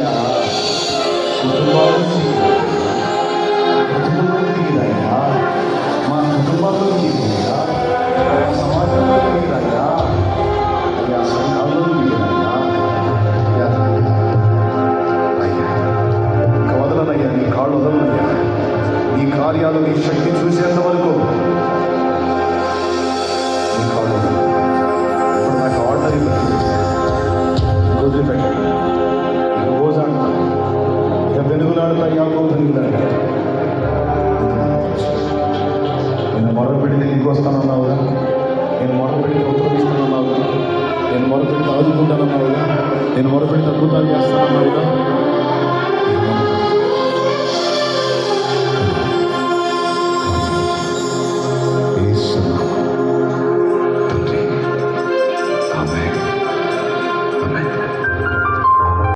అయ్యా, కుటుంబాలు దిగిరయ్యా, మా కుటుంబాల్లో దిగిరయ్యా, సమాజంలో దిగిరయ్యా, అయ్యా సంఘాల్లో దిగిరయ్యా. ఇంకా వదలనయ్యా, నీ కాళ్ళు వదలనయ్యా. నీ కార్యాలు, నీ శక్తి చూసేంత వరకు నీ కాళ్ళు వదలను. ఇప్పుడు నాకు ఆర్డర్ వదిలిపెట్టాడు. ఇక రోజంట ఇక వెలుగులాడుతా, యాకో వెలుగులాడా. నేను మొరపెడితే నీకు వస్తానన్నావుగా, నేను మొరపెడితే ఉత్తరమిస్తానన్నావుగా, నేను మొరపెడితే ఆదుకుంటానన్నావుగా, నేను మొరపెడితే అద్భుతాలు చేస్తానన్నావుగా.